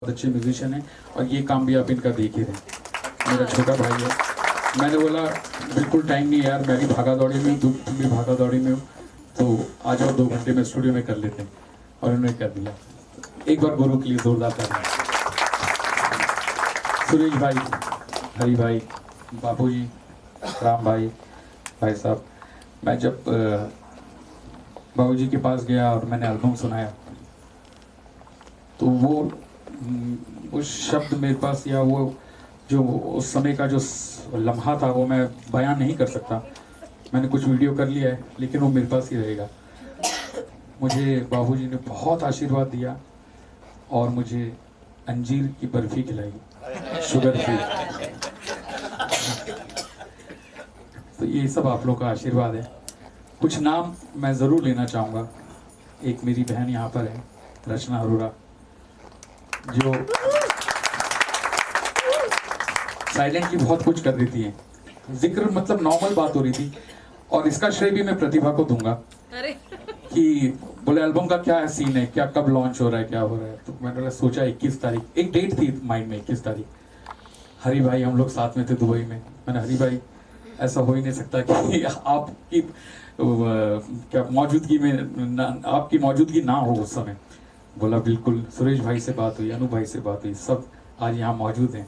बहुत अच्छे म्यूजिशियन हैं और ये काम भी आप इनका देख ही रहे हैं। मेरा छोटा भाई है। मैंने बोला बिल्कुल टाइम नहीं यार, मैं भी भागा दौड़ी में हूँ, तुम भी भागा दौड़ी में हो, तो आ जाओ 2 घंटे में स्टूडियो में कर लेते हैं। और उन्होंने कर दिया। एक बार गुरु के लिए जोरदार ताली। सुरेश भाई, हरी भाई, बापू जी, राम भाई, भाई साहब, मैं जब बाबू जी के पास गया और मैंने एल्बम सुनाया तो वो शब्द मेरे पास या वो जो उस समय का जो लम्हा था वो मैं बयान नहीं कर सकता। मैंने कुछ वीडियो कर लिया है लेकिन वो मेरे पास ही रहेगा। मुझे बाबूजी ने बहुत आशीर्वाद दिया और मुझे अंजीर की बर्फी खिलाई, शुगर फ्री। तो ये सब आप लोग का आशीर्वाद है। कुछ नाम मैं ज़रूर लेना चाहूँगा। एक मेरी बहन यहाँ पर है, रचना अरोड़ा, जो साइलेंटली बहुत कुछ कर देती है। जिक्र मतलब नॉर्मल बात हो रही थी और इसका श्रेय भी मैं प्रतिभा को दूंगा कि बोले एल्बम का क्या सीन है, क्या कब लॉन्च हो रहा है, क्या हो रहा है। तो मैंने सोचा 21 तारीख, एक डेट थी माइंड में, 21 तारीख। हरी भाई हम लोग साथ में थे दुबई में। मैंने हरी भाई ऐसा हो ही नहीं सकता कि आपकी क्या मौजूदगी में आपकी मौजूदगी ना हो उस समय। बोला बिल्कुल। सुरेश भाई से बात हुई, अनु भाई से बात हुई, सब आज यहाँ मौजूद हैं।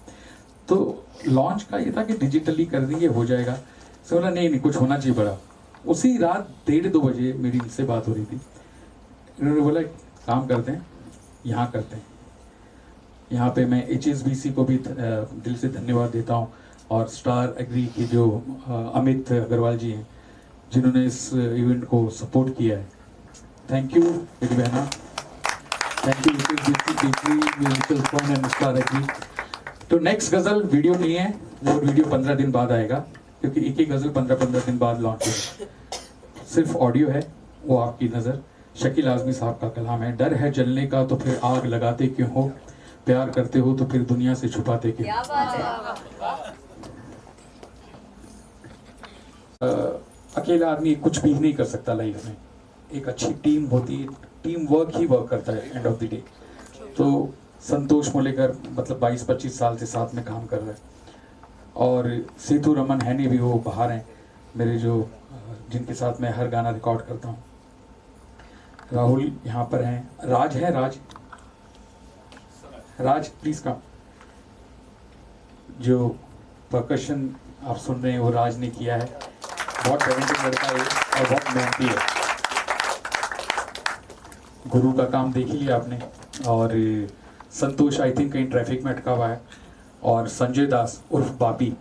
तो लॉन्च का ये था कि डिजिटली कर देंगे, हो जाएगा। तो बोला नहीं कुछ होना चाहिए बड़ा। उसी रात 1:30-2 बजे मेरी इनसे बात हो रही थी। इन्होंने बोला काम करते हैं, यहाँ करते हैं। यहाँ पे मैं HSBC को भी दिल से धन्यवाद देता हूँ और स्टार एग्री के जो अमित अग्रवाल जी हैं जिन्होंने इस इवेंट को सपोर्ट किया है। थैंक यू मेरी बहना, thank you musical fun and star agree. तो नेक्स्ट गज़ल वीडियो नहीं है, वो वीडियो 15 दिन बाद आएगा क्योंकि एक ही गज़ल 15-15 दिन बाद लॉन्च होगी। सिर्फ ऑडियो है, वो आपकी नज़र। शकील आज़मी साहब का कलाम है। डर है जलने का तो फिर आग लगाते क्यों हो, प्यार करते हो तो फिर दुनिया से छुपाते क्यों। क्या बात है। अकेला आदमी कुछ भी नहीं कर सकता लाइफ में। एक अच्छी टीम होती है, टीम वर्क ही वर्क करता है एंड ऑफ द डे। तो संतोष मोलेकर मतलब 22-25 साल से साथ में काम कर रहे हैं और सेतु रमन है नहीं भी, वो बाहर हैं मेरे, जो जिनके साथ मैं हर गाना रिकॉर्ड करता हूँ। राहुल यहाँ पर हैं, राज है, राज प्लीज कम। जो परकशन आप सुन रहे हैं वो राज ने किया है। बहुत टैलेंटेड लड़का है और बहुत मेहनती है। गुरु का काम देख ही लिया आपने। और संतोष आई थिंक कहीं ट्रैफिक में अटका हुआ है। और संजय दास उर्फ बापी।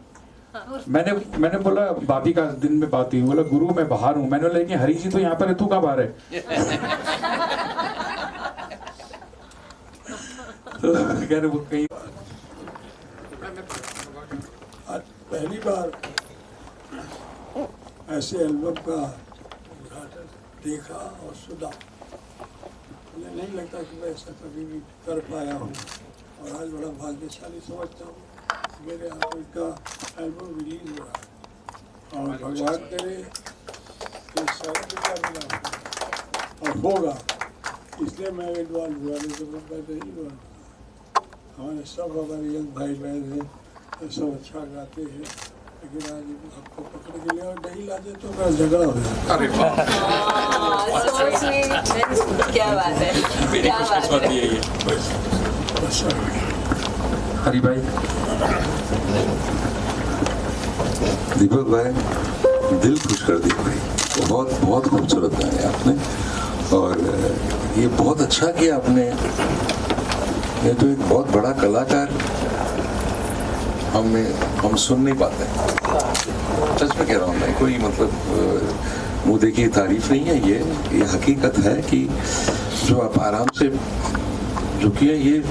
मैंने बोला बापी का दिन में बात हुई, बोला गुरु मैं बाहर हूँ। मैंने बोला लेकिन हरी जी तो यहाँ पर है, तू कहाँ बाहर है। तो कह रहे वो कहीं पहली बार ऐसे एल्बम का उद्घाटन देखा और सुना। मुझे नहीं लगता कि मैं ऐसा कभी भी कर पाया हूँ और आज बड़ा भाग्यशाली समझता हूँ मेरे यहाँ पर इनका एल्बम रिलीज हो रहा है और भगवान करे कि सारा दुनिया मिला और होगा। इसलिए मैं एडवांस हुआ, नहीं तो मैं नहीं हुआ। हमारे सब हमारे यंग भाई बहन हैं, सब अच्छा गाते हैं, लेकिन आज आपको पकड़ के लिया और नहीं लाते तो मेरा झगड़ा हो जाता। अरे क्या बात है, मेरी खुशकिस्मती है ये। हरी भाई, दीपक भाई दिल खुश कर दिया भाई। बहुत बहुत खूबसूरत गाया आपने और ये बहुत अच्छा किया आपने। ये तो एक बहुत बड़ा कलाकार हम सुन नहीं पाते। सच में कह रहा हूँ मैं, कोई मतलब मुँह देखी तारीफ नहीं है। ये हकीकत है कि जो आप आराम से जो किया, ये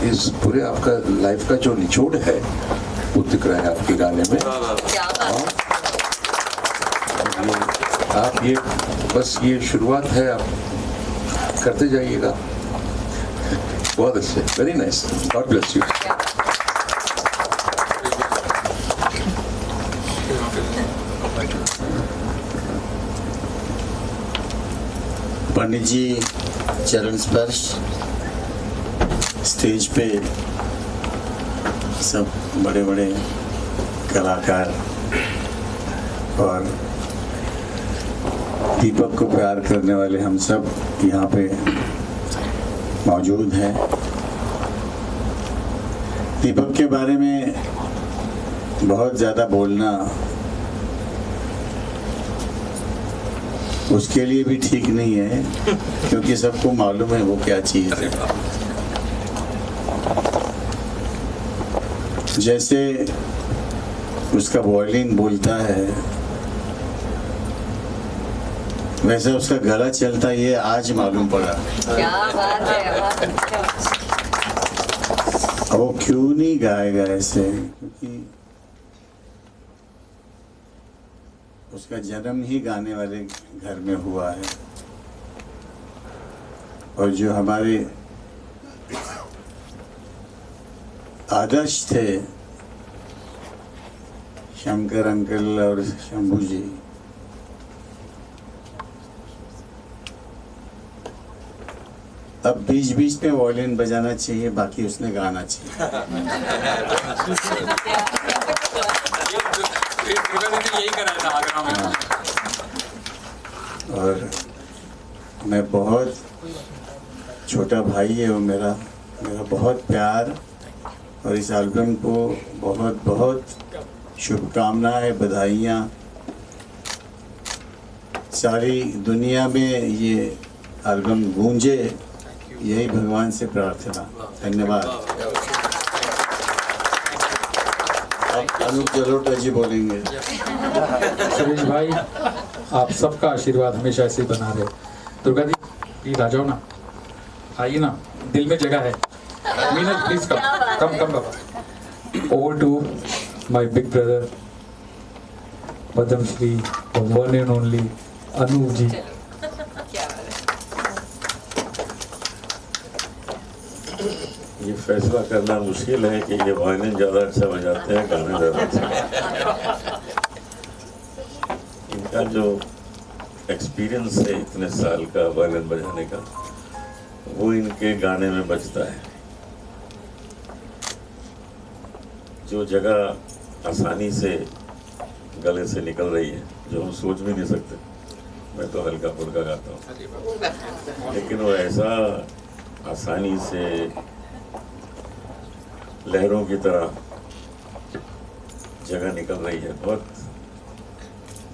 इस पूरे आपका लाइफ का जो निचोड़ है वो दिख रहा है आपके गाने में। आप ये बस ये शुरुआत है, आप करते जाइएगा। बहुत अच्छे, very nice, God bless you. Pandit ji चरण स्पर्श स्टेज पे सब बड़े बड़े कलाकार और दीपक को प्यार करने वाले हम सब यहाँ पे मौजूद हैं। दीपक के बारे में बहुत ज़्यादा बोलना उसके लिए भी ठीक नहीं है, क्योंकि सबको मालूम है वो क्या चीज़ है। जैसे उसका वायलिन बोलता है वैसे उसका गला चलता, ये आज मालूम पड़ा। क्या बात है, वाह। अब वो क्यों नहीं गाएगा ऐसे, क्योंकि उसका जन्म ही गाने वाले घर में हुआ है। और जो हमारे आदर्श थे शंकर अंकल और शंभू जी, अब बीच बीच में वायलिन बजाना चाहिए, बाकी उसने गाना चाहिए। यही करा था आगरा में। और मैं बहुत छोटा भाई है वो मेरा बहुत प्यार, और इस एल्बम को बहुत बहुत शुभकामनाएं, बधाइयाँ। सारी दुनिया में ये एल्बम गूंजे, यही भगवान से प्रार्थना। धन्यवाद। अब अनूप जलोटा जी बोलेंगे। सुरेश भाई, आप सबका आशीर्वाद हमेशा ऐसे ही बना रहे। दुर्गा जी प्लीज आ जाओ ना, आइए ना, दिल में जगह है। मीनल प्लीज कम बाबा। Over to my big brother Padmashri one and only Anup ji. ये फैसला करना मुश्किल है कि ये वायलिन ज़्यादा अच्छा बजाते हैं, गाने ज़्यादा अच्छा। इनका जो एक्सपीरियंस है इतने साल का वायलिन बजाने का, वो इनके गाने में बजता है। जो जगह आसानी से गले से निकल रही है, जो हम सोच भी नहीं सकते। मैं तो हल्का फुल्का गाता हूँ, लेकिन वो ऐसा आसानी से लहरों की तरह जगह निकल रही है।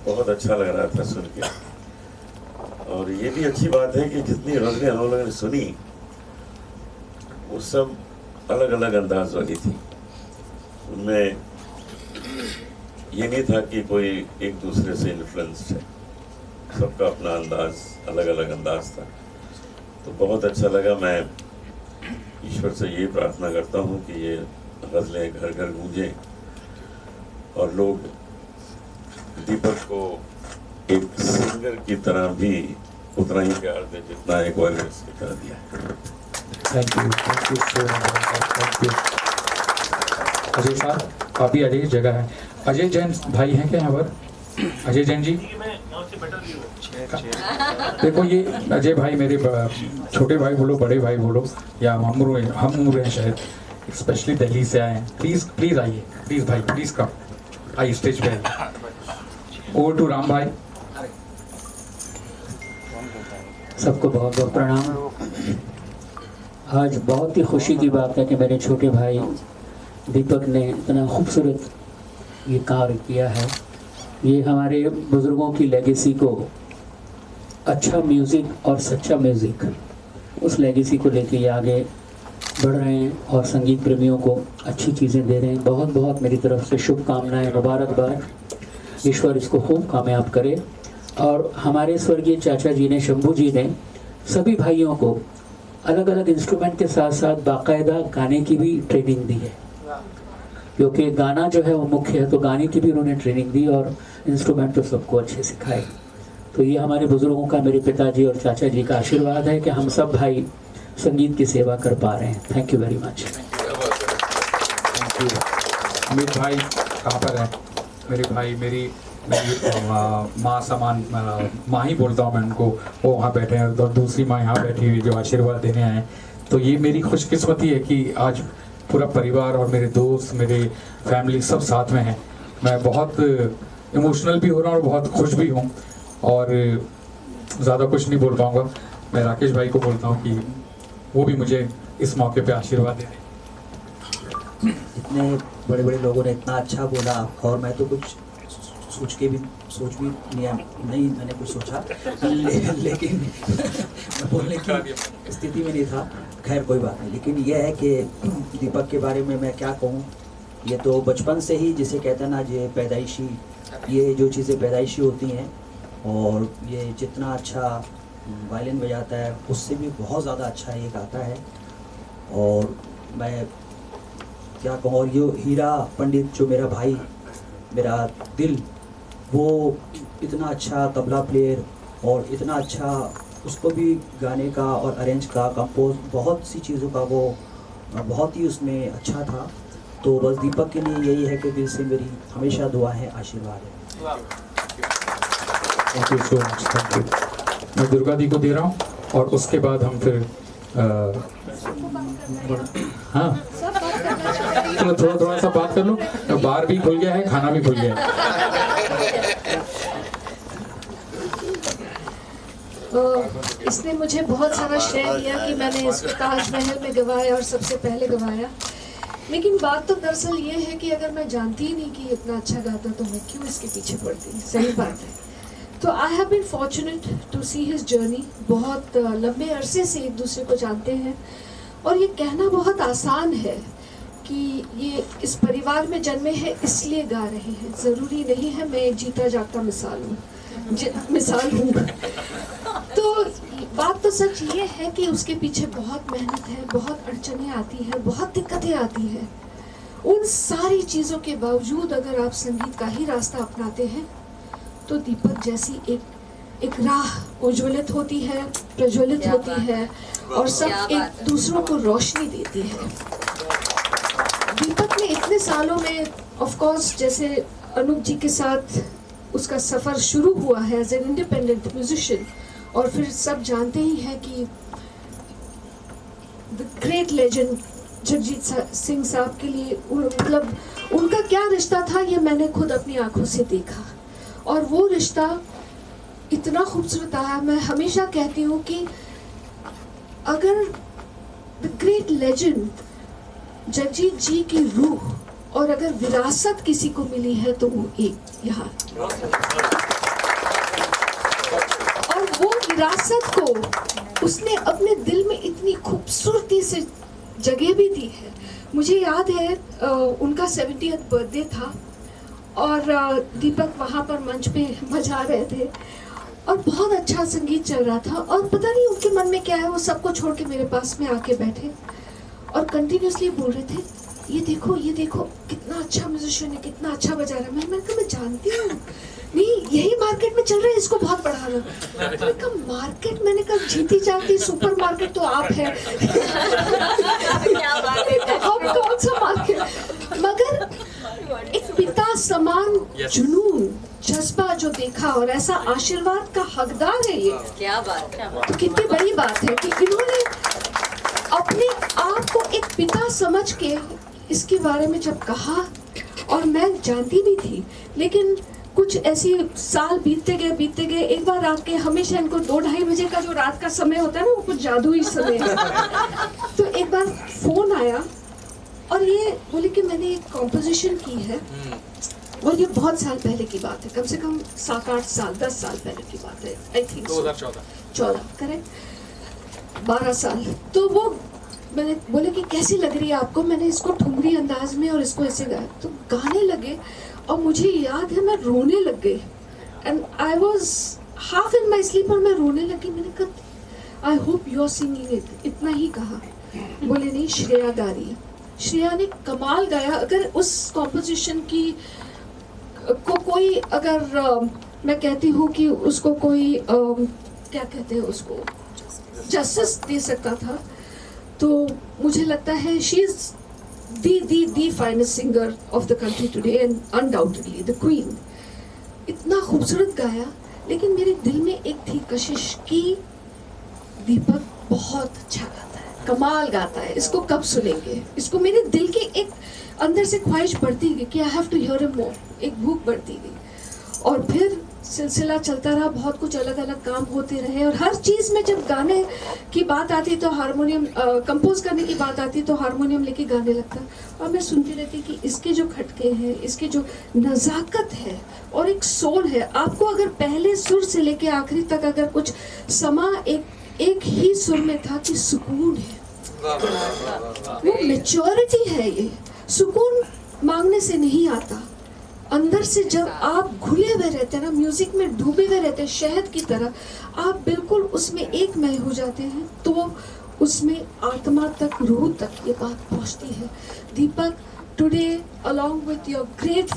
बहुत अच्छा लग रहा था सुन के। और ये भी अच्छी बात है कि जितनी गज़लें हम लोगों ने सुनी वो सब अलग अलग अंदाज वाली थी। उनमें ये नहीं था कि कोई एक दूसरे से इन्फ्लुएंस्ड है, सबका अपना अंदाज, अलग अलग अंदाज था। तो बहुत अच्छा लगा। मैं ईश्वर से ये प्रार्थना करता हूँ कि ये गज़लें घर घर गूंजें और लोग दीपक को एक सिंगर की तरह भी उतना ही प्यार दें जितना एक वॉयलिनिस्ट की तरह दिया। Thank you so much, thank you. Ajay साहब आप भी अजय जगह है। अजय जैन भाई हैं क्या यहाँ पर? अजय जैन जी देखो, ये अजय भाई मेरे छोटे भाई बोलो, बड़े भाई बोलो, या हम उम्र हैं शायद, स्पेशली दिल्ली से आए हैं। प्लीज आइए, प्लीज भाई, प्लीज कम, आइए स्टेज पे आइए। ओवर टू राम भाई। सबको बहुत बहुत प्रणाम। आज बहुत ही खुशी की बात है कि मेरे छोटे भाई दीपक ने इतना खूबसूरत ये कार्य किया है। ये हमारे बुज़ुर्गों की लेगेसी को, अच्छा म्यूज़िक और सच्चा म्यूज़िक, उस लेगेसी को लेके ये आगे बढ़ रहे हैं और संगीत प्रेमियों को अच्छी चीज़ें दे रहे हैं। बहुत बहुत मेरी तरफ से शुभकामनाएं, मुबारकबाद। ईश्वर इसको खूब कामयाब करे। और हमारे स्वर्गीय चाचा जी ने, शंभू जी ने, सभी भाइयों को अलग अलग इंस्ट्रूमेंट के साथ साथ बाकायदा गाने की भी ट्रेनिंग दी है, क्योंकि गाना जो है वो मुख्य है, तो गाने की भी उन्होंने ट्रेनिंग दी और इंस्ट्रूमेंट तो सबको अच्छे सिखाए। तो ये हमारे बुज़ुर्गों का, मेरे पिताजी और चाचा जी का आशीर्वाद है कि हम सब भाई संगीत की सेवा कर पा रहे हैं। Thank you very much. Thank you. Amit भाई कहाँ पर है? मेरे भाई, मेरी माँ समान, माँ ही बोलता हूँ मैं उनको, वो वहाँ बैठे हैं और दूसरी माँ यहाँ बैठी हुई जो आशीर्वाद देने आए हैं। तो ये मेरी खुशकिस्मती है कि आज पूरा परिवार और मेरे दोस्त, मेरे फैमिली सब साथ में हैं। मैं बहुत इमोशनल भी हो रहा हूँ और बहुत खुश भी हूँ, और ज़्यादा कुछ नहीं बोल पाऊँगा। मैं राकेश भाई को बोलता हूँ कि वो भी मुझे इस मौके पे आशीर्वाद दे दें। इतने बड़े बड़े लोगों ने इतना अच्छा बोला, और मैं तो कुछ सोच भी नहीं मैंने कुछ सोचा लेकिन मैं बोलने की स्थिति में नहीं था। खैर कोई बात नहीं, लेकिन यह है कि दीपक के बारे में मैं क्या कहूँ। ये तो बचपन से ही, जिसे कहते हैं ना, ये पैदाइशी, ये जो चीज़ें पैदाइशी होती हैं, और ये जितना अच्छा वायलिन बजाता है उससे भी बहुत ज़्यादा अच्छा ये गाता है। और मैं क्या कहूँ, और ये हीरा पंडित जो मेरा भाई, मेरा दिल, वो इतना अच्छा तबला प्लेयर और इतना अच्छा, उसको भी गाने का और अरेंज का, कंपोज, बहुत सी चीज़ों का वो बहुत ही उसमें अच्छा था। तो बस दीपक के लिए यही है कि दिल से मेरी हमेशा दुआ है, आशीर्वाद है। Thank you so much, thank you. मैं दुर्गा दी को दे रहा हूँ, और उसके बाद हम फिर हाँ चलो थोड़ा सा बात कर लो। बार भी खुल गया है, खाना भी खुल गया है। इसने मुझे बहुत सारा श्रेय दिया कि मैंने इसको ताजमहल में गवाया और सबसे पहले गवाया। लेकिन बात तो दरअसल ये है कि अगर मैं जानती ही नहीं कि इतना अच्छा गाता तो मैं क्यों इसके पीछे पड़ती। सही बात है। तो I have been fortunate to see his journey. बहुत लंबे अरसे से एक दूसरे को जानते हैं, और ये कहना बहुत आसान है कि ये इस परिवार में जन्मे हैं इसलिए गा रहे हैं। ज़रूरी नहीं है मैं एक जीता जागता मिसाल हूँ। तो बात तो सच ये है कि उसके पीछे बहुत मेहनत है, बहुत अड़चनें आती हैं, बहुत दिक्कतें आती हैं। उन सारी चीज़ों के बावजूद अगर आप संगीत का ही रास्ता अपनाते हैं तो दीपक जैसी एक राह उज्ज्वलित होती है, प्रज्वलित होती है, और सब एक दूसरों को रोशनी देती है। दीपक ने इतने सालों में, ऑफ कोर्स, जैसे अनूप जी के साथ उसका सफ़र शुरू हुआ है एज एन इंडिपेंडेंट म्यूजिशियन, और फिर सब जानते ही हैं कि the great legend Jagjit Singh साहब के लिए मतलब उनका क्या रिश्ता था, ये मैंने खुद अपनी आंखों से देखा, और वो रिश्ता इतना खूबसूरत आया। मैं हमेशा कहती हूँ कि अगर द ग्रेट लेजेंड जगजीत जी की रूह और अगर विरासत किसी को मिली है तो वो एक यहाँ, और वो विरासत को उसने अपने दिल में इतनी खूबसूरती से जगह भी दी है। मुझे याद है उनका 70th बर्थडे था, और दीपक वहाँ पर मंच पे बजा रहे थे, और बहुत अच्छा संगीत चल रहा था, और पता नहीं उनके मन में क्या है, वो सबको छोड़ के मेरे पास में आके बैठे और कंटिन्यूसली बोल रहे थे, ये देखो कितना अच्छा म्यूजिशियन है, कितना अच्छा बजा रहा है। मैंने कहा मैं जानती हूँ, नहीं यही मार्केट में चल रहा है, इसको बहुत बढ़ाना। मैंने कहा मार्केट, मैंने कहा जीती जाती सुपर मार्केट तो आप है। अब कौन सा मार्केट, मगर एक पिता समान जुनून, जज्बा जो देखा, और ऐसा आशीर्वाद का हकदार है ये। क्या बात है। तो कितनी बड़ी बात है कि इन्होंने अपने आप को एक पिता समझ के इसके बारे में जब कहा, और मैं जानती भी थी, लेकिन कुछ ऐसी साल बीतते गए। एक बार रात के, हमेशा इनको 2-2:30 बजे का जो रात का समय होता है ना, वो कुछ जादुई समय है। तो एक बार फोन आया और ये बोले कि मैंने एक कॉम्पोजिशन की है, और ये बहुत साल पहले की बात है, कम से कम 7-8 साल 10 साल पहले की बात है, आई थिंक 2014 करेक्ट, 12 साल। तो वो मैंने बोले कि कैसी लग रही है आपको, मैंने इसको ठुमरी अंदाज में और इसको ऐसे गाया, तो गाने लगे, और मुझे याद है मैं रोने लग गई, and I was half in my sleep, और मैं रोने लगी। मैंने कहा I hope you are singing it, इतना ही कहा। बोले नहीं, श्रेया गा रही है। श्रेया ने कमाल गाया। अगर उस कॉम्पोजिशन की को कोई, अगर मैं कहती हूँ कि उसको कोई क्या कहते हैं, उसको जस्टिस दे सकता था, तो मुझे लगता है she is the finest singer of the country today, and undoubtedly the queen। इतना खूबसूरत गाया, लेकिन मेरे दिल में एक थी कशिश कि दीपक बहुत अच्छा गाता है, कमाल गाता है, इसको कब सुनेंगे। इसको मेरे दिल के एक अंदर से ख्वाहिश बढ़ती गई कि I have to hear him more, एक भूख बढ़ती गई। और फिर सिलसिला चलता रहा, बहुत कुछ अलग अलग काम होते रहे। और हर चीज़ में जब गाने की बात आती तो हारमोनियम, कंपोज करने की बात आती तो हारमोनियम लेके गाने लगता। और मैं सुनती रहती कि इसके जो खटके हैं, इसके जो नज़ाकत है और एक सोल है। आपको अगर पहले सुर से लेके आखिरी तक अगर कुछ समा एक ही सुर में था कि सुकून है, वो मैच्योरिटी है। ये सुकून मांगने से नहीं आता, अंदर से जब आप घुले हुए रहते हैं ना, म्यूजिक में डूबे हुए रहते हैं शहद की तरह, आप बिल्कुल उसमें एक मय हो जाते हैं, तो उसमें आत्मा तक, रूह तक ये बात पहुंचती है। Deepak, today along with your great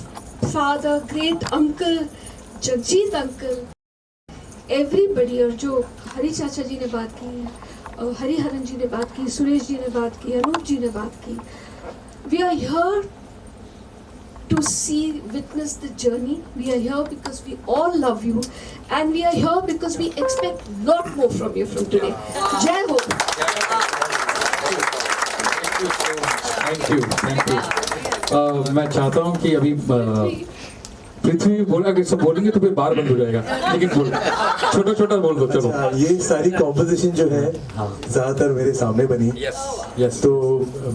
father, great uncle Jagjit uncle, everybody, और जो हरी चाचा जी ने बात की, हरिहरन जी ने बात की, सुरेश जी ने बात की, अनूप जी ने बात की, we are here to see, witness the journey. We are here because we all love you, and we are here because we expect lot more from you from today. Jai Ho. Thank you. मैं चाहता हूँ कि अभी पृथ्वी बोला कि सब बोलेंगे तो फिर बार बंद हो जाएगा, लेकिन बोल छोटा छोटा बोल दो। चलो, ये सारी कॉम्पोजिशन जो है ज्यादातर मेरे सामने बनी। यस। तो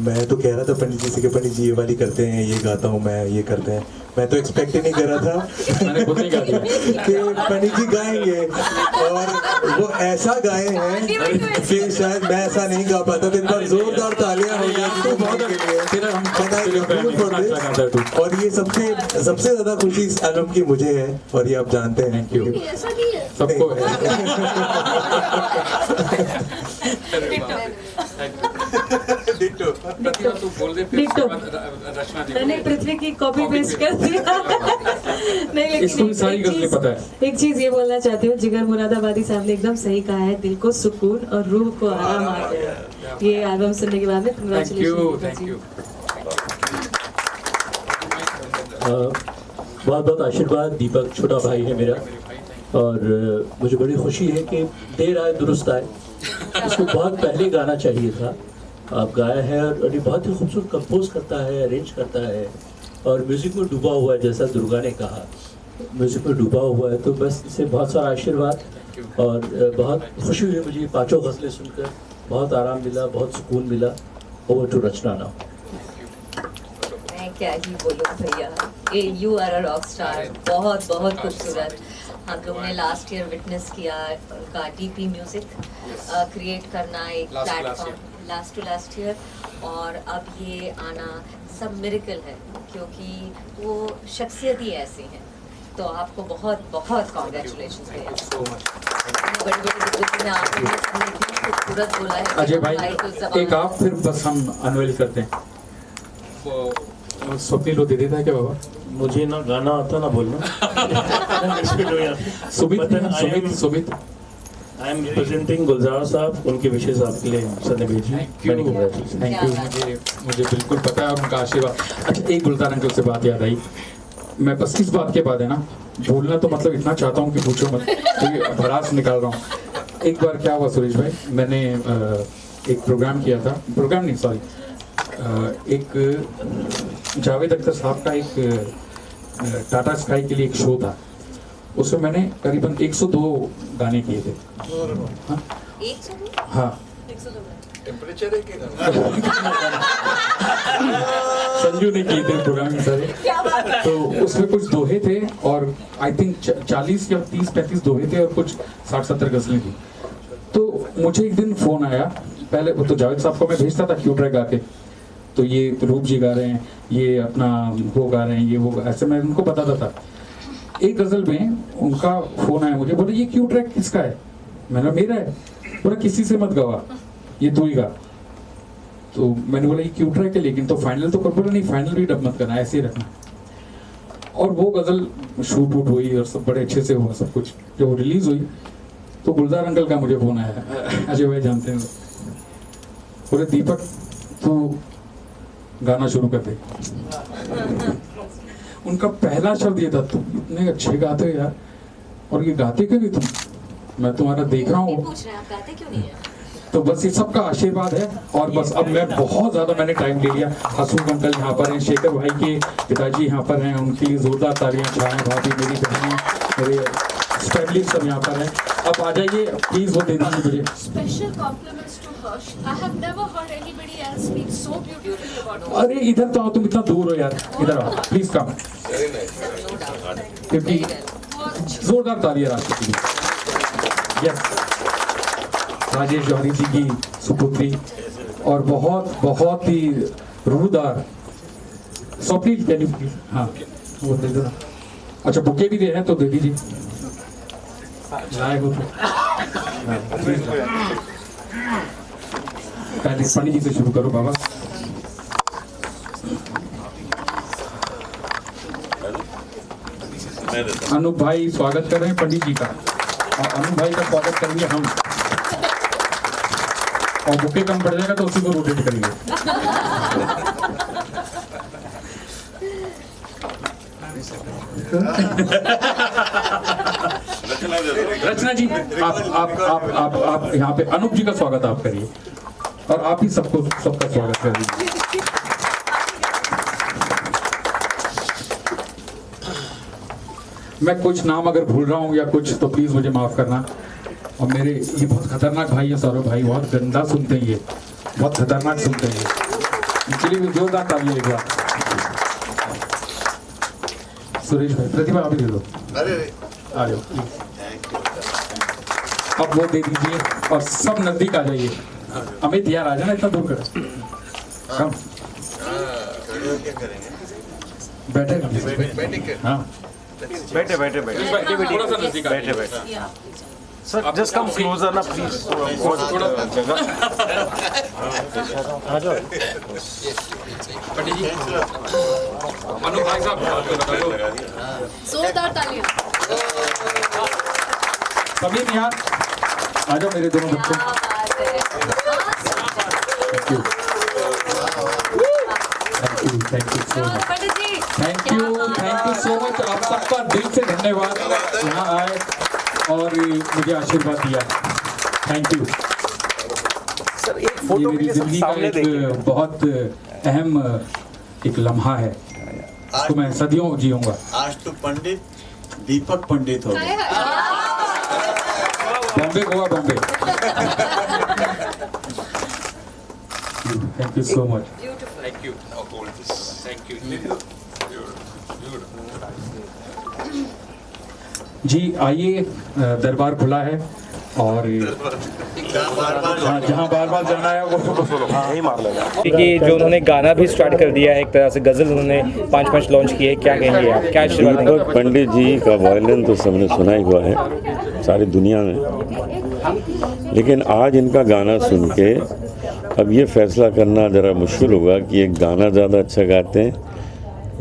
मैं तो कह रहा था पंडित जी से कि पंडित जी ये वाली करते हैं, ये गाता हूँ मैं, ये करते हैं। मैं तो एक्सपेक्ट ही नहीं कर रहा था मैंने खुद नहीं गा दिया कि पंडित जी गाएंगे, और वो ऐसा गाए हैं कि शायद मैं ऐसा नहीं गा पाता। तो इन बार जोरदार तालियां हो जाती तो बहुत और ये सबसे ज्यादा खुशी इस एल्बम की मुझे है, और ये आप जानते हैं। Thank you. ऐसा नहीं है सबको मैंने पृथ्वी की कॉपी पेस्ट कर दिया। नहीं, इसको भी सारी गज़लें पता है। एक चीज ये बोलना चाहती हूँ, जिगर मुरादाबादी साहब ने एकदम सही कहा है, दिल को सुकून और रूह को आराम आ गया ये एल्बम सुनने के बाद में। Thank you. बहुत बहुत आशीर्वाद। दीपक छोटा भाई है मेरा, और मुझे बड़ी खुशी है कि देर आए दुरुस्त आए। इसको बहुत पहले गाना चाहिए था, आप गाया है, और ये बहुत ही खूबसूरत कंपोज करता है, अरेंज करता है, और म्यूज़िक में डूबा हुआ है, जैसा दुर्गा ने कहा म्यूज़िक में डूबा हुआ है। तो बस इसे बहुत सारा आशीर्वाद, और बहुत खुशी हुई मुझे पांचों गज़लें सुनकर, बहुत आराम मिला, बहुत सुकून मिला। Over to Rachna now. मैं क्या ही बोलूं भैया, you are a rock star. बहुत बहुत खूबसूरत। हम लोग ने लास्ट ईयर विटनेस किया उनका डीपी म्यूजिक क्रिएट करना, एक प्लेटफॉर्म लास्ट ईयर, और अब ये आना सब मिरेकल है, क्योंकि वो शख्सियत ही ऐसी हैं। तो आपको बहुत बहुत कॉन्ग्रेचुलेशन भैया। खूबसूरत बोला है अजय भाई, एक आप फिर बस हम अनवेल करते हैं। स्वप्निल वो दे देता है क्या बाबा? मुझे ना गाना आता ना बोलना। सुमित आई एम रिप्रेजेंटिंग गुलजार साहब, उनके विशेष आपके लिए सर ने भेजी। Thank you. मुझे बिल्कुल पता है, और उनका आशीर्वाद। अच्छा, एक गुलजार अंकल से बात याद आई। मैं बस किस बात के बाद है ना, बोलना तो मतलब इतना चाहता हूँ कि पूछो मत, तो भड़ास निकाल रहा हूँ। एक बार क्या हुआ सुरेश भाई, मैंने एक प्रोग्राम किया था, प्रोग्राम नहीं सॉरी, एक जावेद अख्तर साहब का एक टाटा स्काई के लिए एक शो था। उसमें मैंने करीबन 102 गाने किए थे। हाँ, टेम्परेचर है कि संजू ने किए थे प्रोग्राम सारे। तो उसमें कुछ दोहे थे, और आई थिंक 40 या 30-35 दोहे थे, और कुछ 60-70 गज़लें थी। तो मुझे एक दिन फोन आया, पहले तो जावेद साहब को मैं भेजता था क्यू ट्रैक आके, तो ये रूप जी गा रहे हैं, ये अपना वो गा रहे हैं, ये वो, ऐसे मैं उनको बताता था। एक गज़ल में उनका फोन आया मुझे, बोले ये क्यू ट्रैक किसका है? मैंने मेरा है। बोला किसी से मत गवा, ये तू ही गा। तो मैंने बोला ये क्यू ट्रैक है, लेकिन तो फाइनल तो कर। बोला नहीं, फाइनल भी डब मत करना, ऐसे ही रखना। और वो गज़ल शूट वूट हुई, और सब बड़े अच्छे से हुआ सब कुछ। जब वो रिलीज हुई तो गुलजार अंकल का मुझे फोन आया, अजय भाई जानते हैं, बोले दीपक तू गाना शुरू कर दे। उनका पहला शब्द ये था, तुम इतने अच्छे गाते हो यार, और ये गाते क्यों नहीं तुम? मैं तुम्हारा देख रहा हूँ। पूछ रहे हैं आप गाते क्यों नहीं हैं? तो बस ये सबका आशीर्वाद है। और बस अब मैं बहुत ज़्यादा मैंने टाइम ले लिया। हसूफ अंकल यहाँ पर हैं, शेखर भाई के पिताजी यहाँ पर हैं, उनके लिए जोरदार तालियां। छाया भाभी, मेरी बहनें, मेरे फैमिली सब यहाँ पर हैं। अब आ जाइए प्लीज़, वो दे दीजिए मुझे। Special compliments to Harsh. I have never heard anybody else speak so beautifully about him. अरे इधर तो आओ, तुम इतना दूर हो यार, इधर आओ प्लीज कम। क्योंकि जोरदार तालियां राशि के लिए। यस, राजेश जौहरी जी की सुपुत्री और बहुत बहुत ही रूहदार। So please can you please, हाँ वो दे दो ना। अच्छा बुके भी दे हैं तो दे दीजिए, लाए हो तो। हाँ, प्लीज पहले पंडित जी से शुरू करो बाबा। अनूप भाई स्वागत कर रहे हैं पंडित जी का, और अनूप भाई का स्वागत करेंगे हम, और बुके कम पड़ जाएगा तो उसी को रोटेट करेंगे। रचना जी आप यहाँ पे अनूप जी का स्वागत आप करिए, और आप ही सबका स्वागत कर दीजिए। मैं कुछ नाम अगर भूल रहा हूँ या कुछ तो प्लीज मुझे माफ करना। और मेरे ये बहुत खतरनाक भाई है सौरभ भाई, बहुत गंदा सुनते हैं ये, बहुत खतरनाक सुनते हैं ये, इसीलिए भी जोरदार तालियां एक बार। सुरेश भाई, प्रतिभा आप ही दे दो, आ जाओ प्लीज। अब वो दे दीजिए और सब नजदीक आ जाइए। अमित यार आ जाना, इतना दूर कर। बैठे हाँ बैठे बैठे बैठे थोड़ा सा नजदीक बैठे बैठे सर, जस्ट कम क्लोजर ना प्लीज, थोड़ा जगह आ जाओ। पंडित जी, अनु भाई साहब जोरदार तालियां। सभी यार आ जाओ मेरे दोनों बच्चे। Thank you so much, thank you so much. आप सबका दिल से धन्यवाद यहाँ आए और मुझे आशीर्वाद दिया। Thank you sir. एक ये फोटो मेरी जिंदगी का एक बहुत अहम एक लम्हा है, इसको मैं सदियों जीऊंगा। आज तो पंडित दीपक पंडित हो गए। Bombay Goa Bombay. Thank you so much. Thank you. Now hold this. Thank you. जी आइए, दरबार खुला है और जहाँ बार बार जाना है वो यही मार लेगा। कि जो उन्होंने गाना भी स्टार्ट कर दिया है, एक तरह से गजल उन्होंने 5 लॉन्च किए, क्या कहेंगे आप, क्या आशीर्वाद देंगे? दीपक पंडित जी का वायलिन तो सबने सुना ही हुआ है सारी दुनिया में, लेकिन आज इनका गाना सुन के अब ये फैसला करना ज़रा मुश्किल होगा कि ये गाना ज़्यादा अच्छा गाते हैं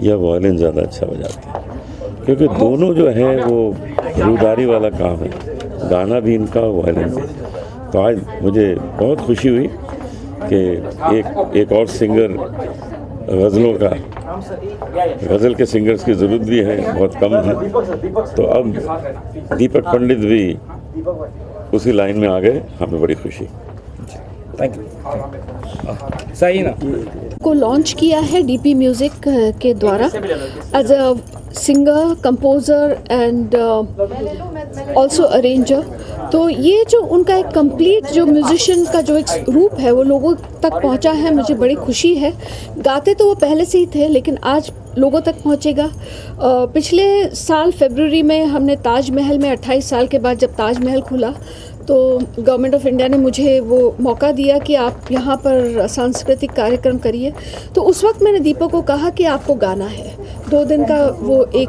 या वायलिन ज़्यादा अच्छा बजाते हैं, क्योंकि दोनों जो है वो रूदारी वाला काम है, गाना भी इनका, वायलिन भी। तो आज मुझे बहुत खुशी हुई कि एक और सिंगर गज़लों का, गज़ल के सिंगर्स की ज़रूरत भी है, बहुत कम है, तो अब दीपक पंडित भी उसी लाइन में आ गए, हमें बड़ी खुशी। Thank you. सही ना को लॉन्च किया है डीपी म्यूजिक के द्वारा as a singer, composer and also arranger. तो ये जो उनका एक कंप्लीट जो म्यूजिशियन का जो एक रूप है वो लोगों तक पहुंचा है, मुझे बड़ी खुशी है। गाते तो वो पहले से ही थे लेकिन आज लोगों तक पहुंचेगा। पिछले साल फरवरी में हमने ताजमहल में 28 साल के बाद जब ताजमहल खुला तो गवर्नमेंट ऑफ इंडिया ने मुझे वो मौका दिया कि आप यहाँ पर सांस्कृतिक कार्यक्रम करिए। तो उस वक्त मैंने दीपक को कहा कि आपको गाना है। 2 दिन का वो एक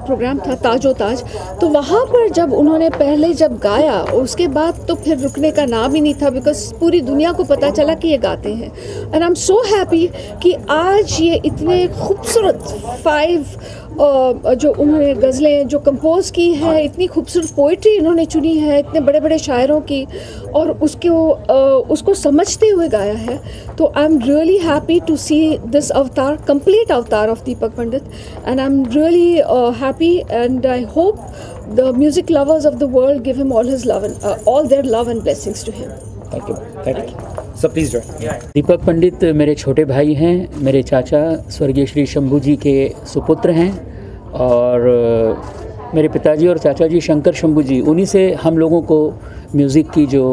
प्रोग्राम था, ताजो ताज। तो वहाँ पर जब उन्होंने पहले जब गाया उसके बाद तो फिर रुकने का नाम ही नहीं था, बिकॉज पूरी दुनिया को पता चला कि ये गाते हैं। And I am so happy कि आज ये इतने खूबसूरत 5 जो उन्होंने गज़लें जो कंपोज की है, इतनी खूबसूरत पोइट्री इन्होंने चुनी है, इतने बड़े बड़े शायरों की, और उसको समझते हुए गाया है। तो I am really happy to see this avatar, complete avatar of Deepak Pandit, and I am really happy and I hope the music lovers of the world give him all his love and all their love and blessings to him. Thank you sir, please join. Deepak Pandit मेरे छोटे भाई हैं, मेरे चाचा स्वर्गीय श्री शंभू जी के सुपुत्र हैं, और मेरे पिताजी और चाचा जी शंकर शंभू जी, उन्हीं से हम लोगों को म्यूज़िक की जो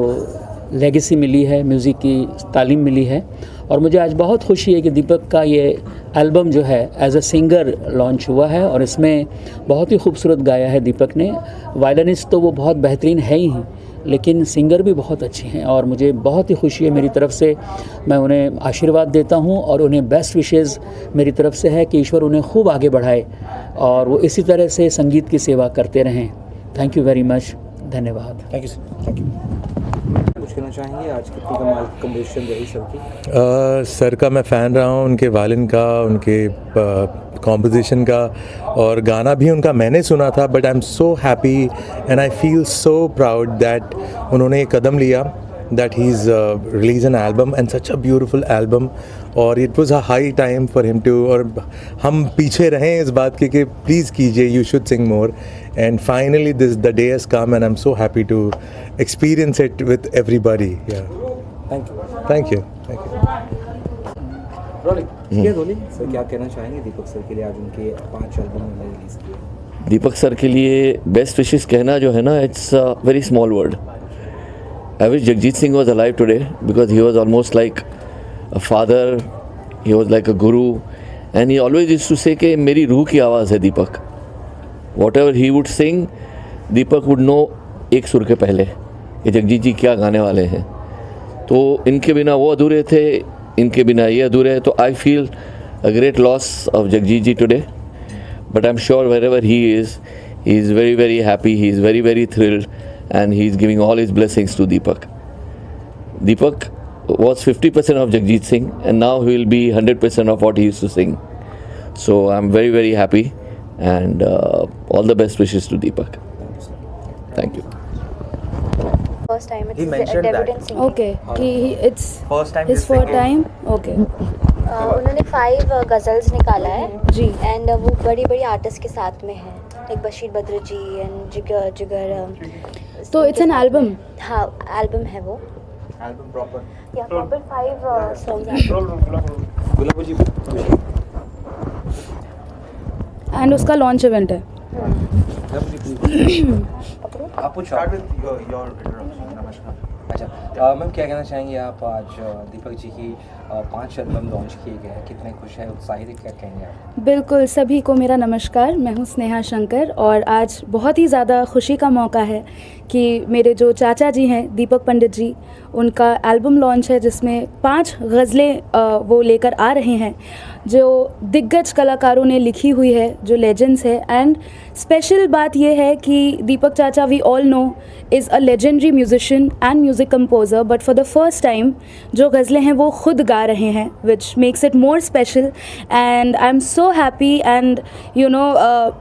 लेगेसी मिली है, म्यूज़िक की तालीम मिली है। और मुझे आज बहुत खुशी है कि दीपक का ये एल्बम जो है एज अ सिंगर लॉन्च हुआ है, और इसमें बहुत ही खूबसूरत गाया है दीपक ने। वायलिनिस्ट तो वो बहुत बेहतरीन है ही, लेकिन सिंगर भी बहुत अच्छे हैं, और मुझे बहुत ही खुशी है। मेरी तरफ से मैं उन्हें आशीर्वाद देता हूं, और उन्हें बेस्ट विशेज़ मेरी तरफ से है कि ईश्वर उन्हें खूब आगे बढ़ाए और वो इसी तरह से संगीत की सेवा करते रहें। थैंक यू वेरी मच, धन्यवाद। Thank you sir, thank you. कुछ कहना चाहेंगे आज कितनी कमाल कंपोजिशन रही सर की? सर का मैं फ़ैन रहा हूँ, उनके वायलिन का, उनके कॉम्पोजिशन का, और गाना भी उनका मैंने सुना था। But I am so happy and I feel so proud that उन्होंने एक कदम लिया, that he's released an album and such a beautiful album, और it was a high time for him to, और हम पीछे रहें इस बात के कि प्लीज़ कीजिए, you should sing more, and finally the day has come and I'm so happy to experience it with everybody. Yeah, thank you. Rolling sir, क्या कहना चाहेंगे दीपक सर के लिए? आज उनके 5 एल्बम उन्होंने रिलीज़ किए। दीपक सर के लिए बेस्ट विशेस कहना जो है ना, it's a very small word. I wish Jagjit Singh was alive today, because he was almost like a father, he was like a guru, and he always used to say कि मेरी रूह की आवाज़ है दीपक। Whatever he would sing, Deepak would know एक सुर के पहले कि जगजीत जी क्या गाने वाले हैं। तो इनके बिना वो अधूरे थे, इनके बिना ये अधूरे हैं। तो I feel a great loss of Jagjit ji today, but I'm sure wherever he is very very happy, he is very very thrilled, and he is giving all his blessings to Deepak. Deepak was 50% of Jagjit Singh, and now he will be 100% of what he used to sing. So I'm very very happy, and all the best wishes to Deepak. Thank you. First time He mentioned that. Okay, it's First time his he's first singing. time. Okay. उन्होंने 5 गज़ल्स निकाला है जी, and वो बड़ी बड़ी artist के साथ में है, लाइक बशीर बद्र जी एंड जिगर। तो इट्स एन एल्बम? हाँ, एल्बम है वो। Album proper? या proper 5 songs. Gulab ji, and उसका लॉन्च इवेंट है। आप कुछ स्टार्ट विद योर इंट्रोडक्शन। नमस्कार। अच्छा मैम, क्या कहना चाहेंगे आप? आज दीपक जी की 5 एल्बम लॉन्च किए गए हैं, कितने खुश हैं, उत्साहित हैं, क्या कहेंगे आप? बिल्कुल, सभी को मेरा नमस्कार। मैं हूँ स्नेहा शंकर, और आज बहुत ही ज़्यादा खुशी का मौका है कि मेरे जो चाचा जी हैं दीपक पंडित जी, उनका एल्बम लॉन्च है जिसमें 5 गज़लें वो लेकर आ रहे हैं जो दिग्गज कलाकारों ने लिखी हुई है, जो लेजेंड्स है। एंड स्पेशल बात यह है कि दीपक चाचा, we all know, is a legendary musician and music composer, but for the first time जो गज़लें हैं वो खुद गा रहे हैं, which makes it more special. And I am so happy, and you know,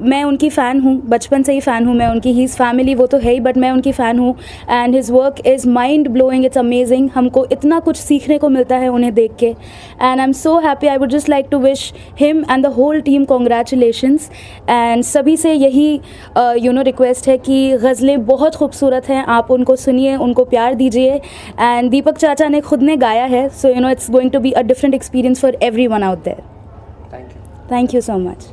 मैं उनकी फ़ैन हूँ, बचपन से ही फ़ैन हूँ मैं उनकी। ही इज़ फैमिली, वो तो है ही, बट मैं उनकी फ़ैन हूँ, and his work is mind blowing, it's amazing. हमको इतना कुछ सीखने को मिलता है उन्हें देख के, and I am so happy. I would just like to wish him and the whole team congratulations. And सभी से यही यू नो रिक्वेस्ट है कि गज़लें बहुत खूबसूरत हैं, आप उनको सुनिए, उनको प्यार दीजिए। एंड दीपक चाचा ने खुद ने गाया है, so you know it's going to be a different experience for everyone out there. Thank you. Thank you so much.